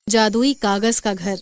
जादुई कागज का घर।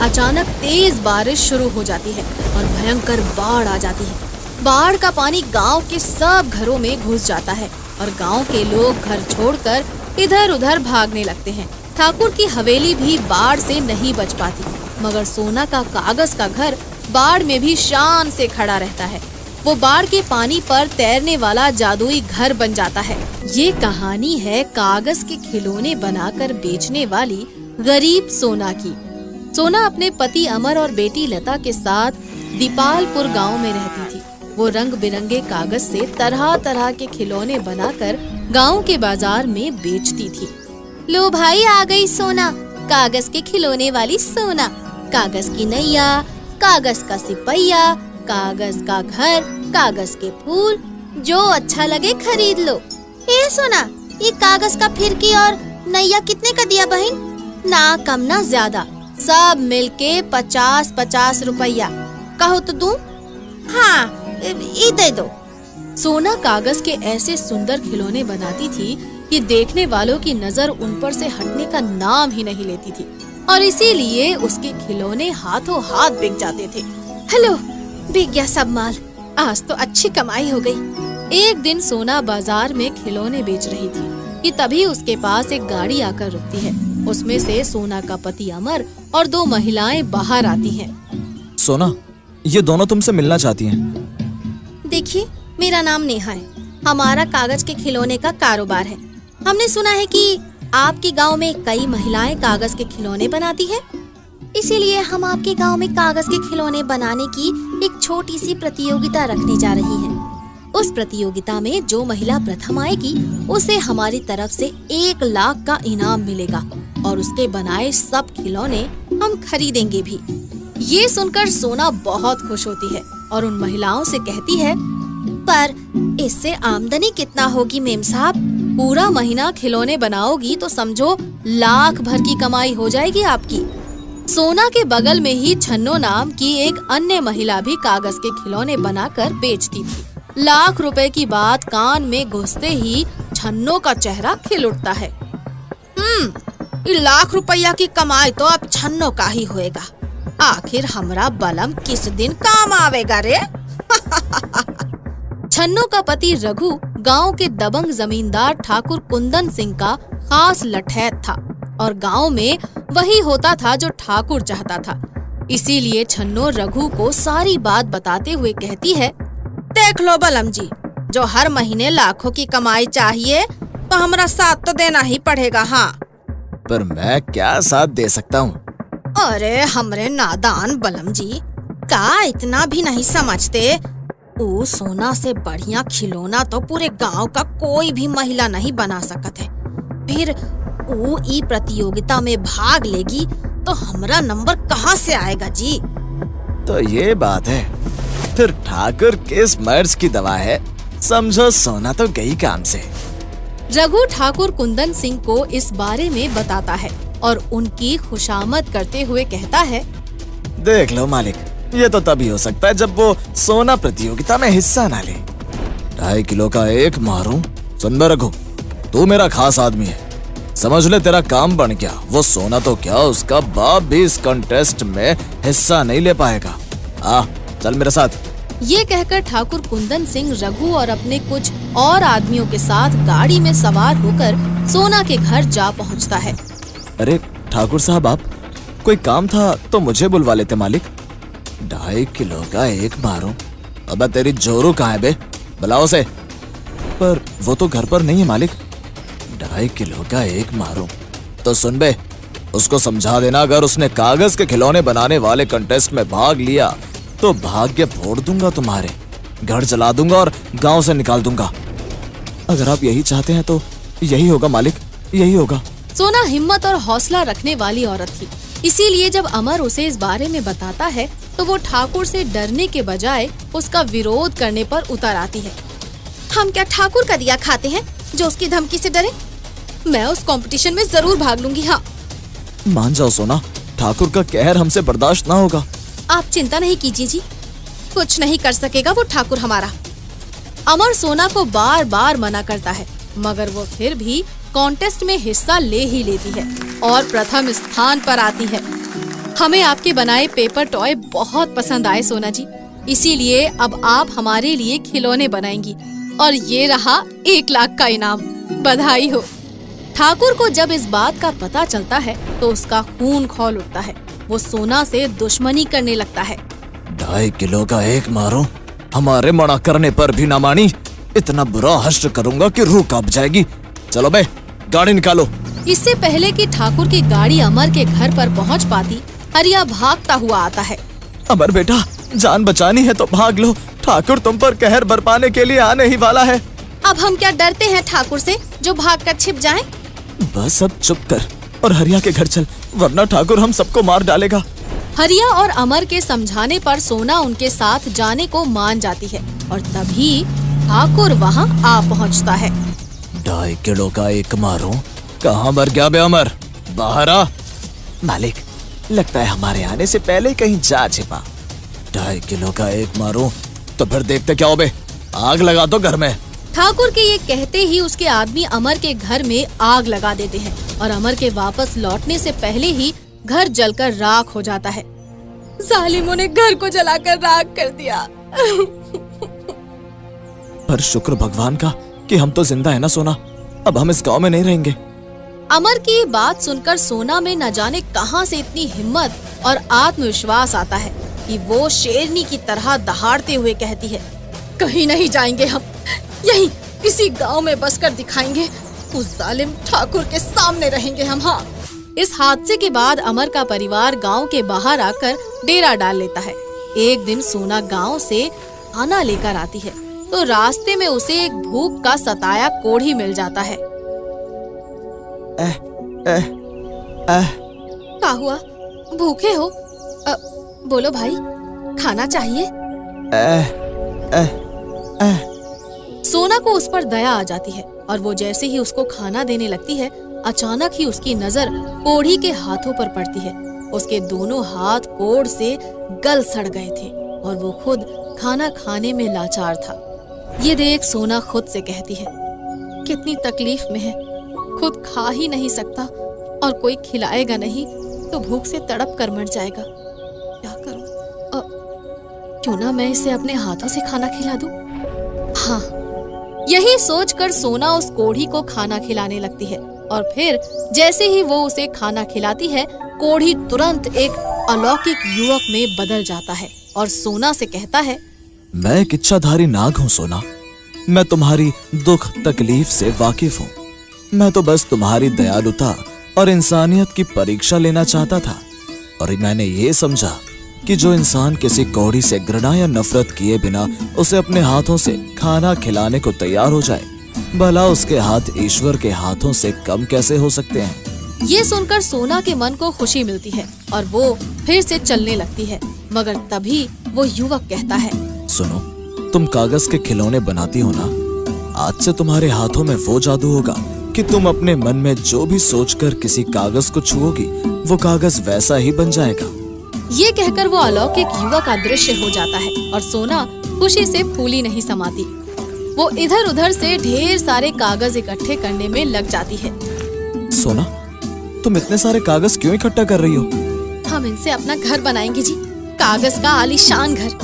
अचानक तेज बारिश शुरू हो जाती है और भयंकर बाढ़ आ जाती है। बाढ़ का पानी गांव के सब घरों में घुस जाता है और गांव के लोग घर छोड़कर इधर उधर भागने लगते हैं। ठाकुर की हवेली भी बाढ़ से नहीं बच पाती, मगर सोना का कागज का घर बाढ़ में भी शान से खड़ा रहता है। वो बाढ़ के पानी पर तैरने वाला जादुई घर बन जाता है। ये कहानी है कागज के खिलौने बनाकर बेचने वाली गरीब सोना की। सोना अपने पति अमर और बेटी लता के साथ दीपालपुर गांव में रहती थी। वो रंग बिरंगे कागज से तरह तरह के खिलौने बनाकर गांव के बाजार में बेचती थी। लो भाई, आ गई सोना, कागज के खिलौने वाली सोना। कागज की नैया, कागज का सिपहिया, कागज का घर, कागज के फूल, जो अच्छा लगे खरीद लो। ए सोना, ये कागज का फिरकी और नैया कितने का दिया बहन? ना कम ना ज्यादा, सब मिलके 50-50 रुपया। कहो तो दूं? हाँ, ये दे दो। सोना कागज के ऐसे सुंदर खिलौने बनाती थी कि देखने वालों की नजर उन पर से हटने का नाम ही नहीं लेती थी, और इसीलिए उसके खिलौने हाथों हाथ बिक जाते थे। हेलो, बिक गया सब माल, आज तो अच्छी कमाई हो गई। एक दिन सोना बाजार में खिलौने बेच रही थी कि तभी उसके पास एक गाड़ी आकर रुकती है। उसमें से सोना का पति अमर और 2 महिलाएं बाहर आती हैं। सोना, ये दोनों तुमसे मिलना चाहती हैं। देखिए, मेरा नाम नेहा है, हमारा कागज के खिलौने का कारोबार है। हमने सुना है कि आपके गांव में कई महिलाएं कागज के खिलौने बनाती हैं, इसीलिए हम आपके गांव में कागज के खिलौने बनाने की एक छोटी सी प्रतियोगिता रखने जा रही हैं। उस प्रतियोगिता में जो महिला प्रथम आएगी उसे हमारी तरफ से 1 लाख का इनाम मिलेगा और उसके बनाए सब खिलौने हम खरीदेंगे भी। ये सुनकर सोना बहुत खुश होती है और उन महिलाओं से कहती है, पर इससे आमदनी कितना होगी मेम साहब? पूरा महीना खिलौने बनाओगी तो समझो लाख भर की कमाई हो जाएगी आपकी। सोना के बगल में ही छन्नो नाम की एक अन्य महिला भी कागज के खिलौने बनाकर बेचती थी। लाख रुपए की बात कान में घुसते ही छन्नो का चेहरा खिल उठता है। लाख रुपया की कमाई तो अब छन्नो का ही होएगा। आखिर हमरा बलम किस दिन काम आवेगा रे? छन्नो का पति रघु गांव के दबंग जमींदार ठाकुर कुंदन सिंह का खास लठैत था और गांव में वही होता था जो ठाकुर चाहता था। इसीलिए छन्नो रघु को सारी बात बताते हुए कहती है, देख लो बलम जी, जो हर महीने लाखों की कमाई चाहिए तो हमारा साथ तो देना ही पड़ेगा। हाँ, पर मैं क्या साथ दे सकता हूँ? अरे हमरे नादान बलम जी, का इतना भी नहीं समझते? वो सोना से बढ़िया खिलौना तो पूरे गांव का कोई भी महिला नहीं बना सकत है। फिर वो ई प्रतियोगिता में भाग लेगी तो हमरा नंबर कहाँ से आएगा जी? तो ये बात है, फिर ठाकुर किस मर्ज की दवा है? समझो सोना तो गई काम से। रघु ठाकुर कुंदन सिंह को इस बारे में बताता है और उनकी खुशामद करते हुए कहता है, देख लो मालिक, ये तो तभी हो सकता है जब वो सोना प्रतियोगिता में हिस्सा ना ले। 2.5 किलो का एक मारूं? सुन बे रघु, तू मेरा खास आदमी है, समझ ले तेरा काम बन गया। वो सोना तो क्या, उसका बाप भी इस कंटेस्ट में हिस्सा नहीं ले पाएगा। चल मेरे साथ। ये कहकर ठाकुर कुंदन सिंह रघु और अपने कुछ और आदमियों के साथ गाड़ी में सवार होकर सोना के घर जा पहुंचता है। अरे ठाकुर साहब, आप कोई काम था तो मुझे बुलवा लेते मालिक। 2.5 किलो का एक मारूं? अबे तेरी जोरू कहाँ है बे? बुलाओ से। पर वो तो घर पर नहीं है मालिक। 2.5 किलो का एक मारूं तो सुन बे, उसको समझा देना अगर उसने कागज के खिलौने बनाने वाले कंटेस्ट में भाग लिया तो भाग्य फोड़ दूंगा तुम्हारे, घर जला दूंगा और गांव से निकाल दूंगा। अगर आप यही चाहते हैं तो यही होगा मालिक, यही होगा। सोना हिम्मत और हौसला रखने वाली औरत थी, इसीलिए जब अमर उसे इस बारे में बताता है तो वो ठाकुर से डरने के बजाय उसका विरोध करने पर उतर आती है। हम क्या ठाकुर का दिया खाते हैं जो उसकी धमकी से डरे? मैं उस कंपटीशन में जरूर भाग लूंगी। हाँ, मान जाओ सोना, ठाकुर का कहर हमसे बर्दाश्त ना होगा। आप चिंता नहीं कीजिए जी, कुछ नहीं कर सकेगा वो ठाकुर हमारा। अमर सोना को बार बार मना करता है, मगर वो फिर भी कॉन्टेस्ट में हिस्सा ले ही लेती है और प्रथम स्थान पर आती है। हमें आपके बनाए पेपर टॉय बहुत पसंद आए सोना जी, इसीलिए अब आप हमारे लिए खिलौने बनाएंगी और ये रहा 1 लाख का इनाम। बधाई हो। ठाकुर को जब इस बात का पता चलता है तो उसका खून खौल उठता है। वो सोना से दुश्मनी करने लगता है। 2.5 किलो का एक मारो, हमारे मना करने पर भी ना मानी। इतना बुरा हश्र करूंगा कि रूह कांप जाएगी। चलो बे, गाड़ी निकालो। इससे पहले कि ठाकुर की गाड़ी अमर के घर पर पहुंच पाती, हरिया भागता हुआ आता है। अमर बेटा, जान बचानी है तो भाग लो। ठाकुर तुम पर कहर बरपाने के लिए आने ही वाला है। अब हम क्या डरते हैं ठाकुर से जो भाग कर छिप जाएं? बस अब चुप कर और हरिया के घर चल, वरना ठाकुर हम सबको मार डालेगा। हरिया और अमर के समझाने पर सोना उनके साथ जाने को मान जाती है और तभी ठाकुर वहाँ आ पहुँचता है। 2.5 किलो का एक मारो, कहाँ मर गया बे अमर? बाहर आ। मालिक, लगता है हमारे आने से पहले कहीं जा छिपा। 2.5 किलो का एक मारो तो फिर देखते क्या हो बे, आग लगा दो घर में। ठाकुर के ये कहते ही उसके आदमी अमर के घर में आग लगा देते हैं और अमर के वापस लौटने से पहले ही घर जलकर राख हो जाता है। जालिमों ने घर को जलाकर राख कर दिया। पर शुक्र भगवान का कि हम तो जिंदा है ना सोना, अब हम इस गांव में नहीं रहेंगे। अमर की बात सुनकर सोना में न जाने कहां से इतनी हिम्मत और आत्मविश्वास आता है कि वो शेरनी की तरह दहाड़ते हुए कहती है, कहीं नहीं जाएंगे हम, यहीं इसी गांव में बसकर दिखाएंगे। उस जालिम ठाकुर के सामने रहेंगे हम। हाँ। इस हादसे के बाद अमर का परिवार गांव के बाहर आकर डेरा डाल लेता है। एक दिन सोना गांव से खाना लेकर आती है तो रास्ते में उसे एक भूख का सताया कोढ़ी मिल जाता है। क्या हुआ, भूखे हो? बोलो भाई, खाना चाहिए? सोना को उस पर दया आ जाती है और वो जैसे ही उसको खाना देने लगती है, अचानक ही उसकी नजर कोढ़ी के हाथों पर पड़ती है। उसके दोनों हाथ कोढ़ से गल सड़ गए थे और वो खुद खाना खाने में लाचार था। ये देख सोना खुद से कहती है, कितनी तकलीफ में है, खुद खा ही नहीं सकता और कोई खिलाएगा नहीं तो भूख से तड़प कर मर जाएगा। क्या करूं? क्यों ना मैं इसे अपने हाथों से खाना खिला दूं? हाँ। यही सोचकर सोना उस कोढ़ी को खाना खिलाने लगती है और फिर जैसे ही वो उसे खाना खिलाती है, कोढ़ी तुरंत एक अलौकिक युवक में बदल जाता है और सोना से कहता है, मैं एक इच्छाधारी नाग हूँ सोना। मैं तुम्हारी दुख तकलीफ से वाकिफ हूँ। मैं तो बस तुम्हारी दयालुता और इंसानियत की परीक्षा लेना चाहता था और मैंने ये समझा कि जो इंसान किसी कौड़ी से घृणा या नफरत किए बिना उसे अपने हाथों से खाना खिलाने को तैयार हो जाए, भला उसके हाथ ईश्वर के हाथों से कम कैसे हो सकते हैं। ये सुनकर सोना के मन को खुशी मिलती है और वो फिर से चलने लगती है, मगर तभी वो युवक कहता है, सुनो, तुम कागज के खिलौने बनाती हो ना, आज से तुम्हारे हाथों में वो जादू होगा कि तुम अपने मन में जो भी सोचकर किसी कागज को छुओगी, वो कागज वैसा ही बन जाएगा। ये कहकर वो अलौकिक युवक अदृश्य हो जाता है और सोना खुशी से फूली नहीं समाती। वो इधर उधर से ढेर सारे कागज इकट्ठे करने में लग जाती है। सोना, तुम इतने सारे कागज क्यों इकट्ठा कर रही हो? हम इनसे अपना घर बनाएंगे जी, कागज का आलीशान घर।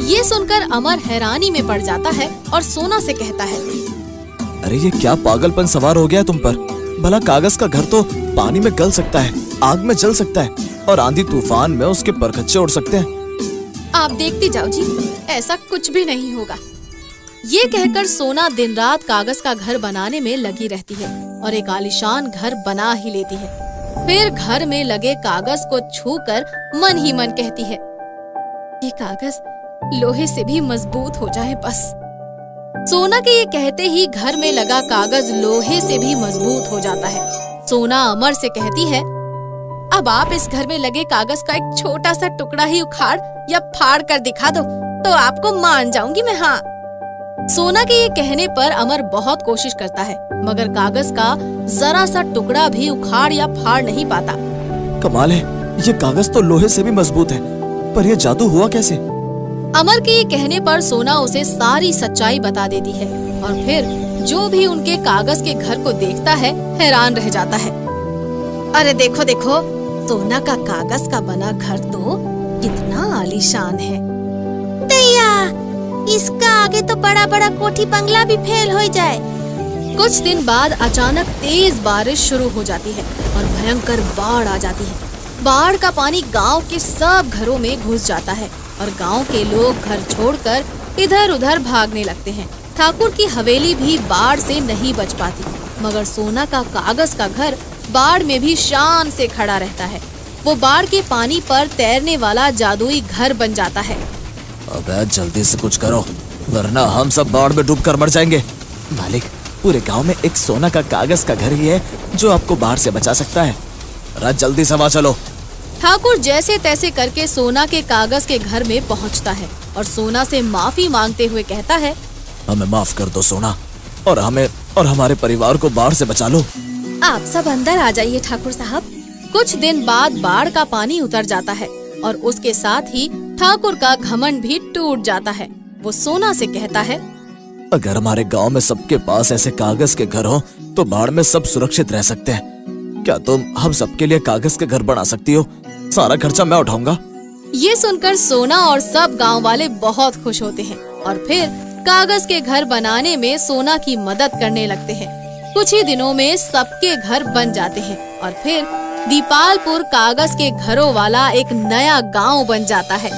ये सुनकर अमर हैरानी में पड़ जाता है और सोना से कहता है, अरे ये क्या पागलपन सवार हो गया तुम पर? भला कागज का घर तो पानी में गल सकता है, आग में जल सकता है और आंधी तूफान में उसके परखच्चे उड़ सकते हैं। आप देखती जाओ जी, ऐसा कुछ भी नहीं होगा। ये कहकर सोना दिन रात कागज का घर बनाने में लगी रहती है और एक आलीशान घर बना ही लेती है। फिर घर में लगे कागज को छूकर मन ही मन कहती है, ये कागज लोहे से भी मजबूत हो जाए बस। सोना के ये कहते ही घर में लगा कागज लोहे से भी मजबूत हो जाता है। सोना अमर से कहती है, अब आप इस घर में लगे कागज का एक छोटा सा टुकड़ा ही उखाड़ या फाड़ कर दिखा दो तो आपको मान जाऊंगी मैं। हाँ। सोना के ये कहने पर अमर बहुत कोशिश करता है, मगर कागज का जरा सा टुकड़ा भी उखाड़ या फाड़ नहीं पाता। कमाल है, ये कागज तो लोहे से भी मजबूत है, पर ये जादू हुआ कैसे? अमर के ये कहने पर सोना उसे सारी सच्चाई बता देती है और फिर जो भी उनके कागज के घर को देखता है हैरान रह जाता है। अरे देखो देखो, सोना का कागज का बना घर तो कितना आलीशान है। दैया, इसका आगे तो बड़ा बड़ा कोठी बंगला भी फेल हो जाए। कुछ दिन बाद अचानक तेज बारिश शुरू हो जाती है और भयंकर बाढ़ आ जाती है। बाढ़ का पानी गांव के सब घरों में घुस जाता है और गांव के लोग घर छोड़कर इधर उधर भागने लगते हैं। ठाकुर की हवेली भी बाढ़ से नहीं बच पाती, मगर सोना का कागज का घर बाढ़ में भी शान से खड़ा रहता है। वो बाढ़ के पानी पर तैरने वाला जादुई घर बन जाता है। अबे जल्दी से कुछ करो, वरना हम सब बाढ़ में डूब कर मर जाएंगे। मालिक, पूरे गांव में एक सोना का कागज का घर ही है जो आपको बाढ़ से बचा सकता है। रात जल्दी से वहाँ चलो। ठाकुर जैसे तैसे करके सोना के कागज के घर में पहुंचता है और सोना से माफी मांगते हुए कहता है, हमें माफ कर दो सोना, और हमें और हमारे परिवार को बाढ़ से बचा लो। आप सब अंदर आ जाइए ठाकुर साहब। कुछ दिन बाद बाढ़ का पानी उतर जाता है और उसके साथ ही ठाकुर का घमंड भी टूट जाता है। वो सोना से कहता है, अगर हमारे गांव में सबके पास ऐसे कागज के घर हो तो बाढ़ में सब सुरक्षित रह सकते हैं। क्या तुम हम सबके लिए कागज के घर बना सकती हो? सारा खर्चा मैं उठाऊंगा। ये सुनकर सोना और सब गांव वाले बहुत खुश होते हैं और फिर कागज के घर बनाने में सोना की मदद करने लगते हैं। कुछ ही दिनों में सबके घर बन जाते हैं और फिर दीपालपुर कागज के घरों वाला एक नया गांव बन जाता है।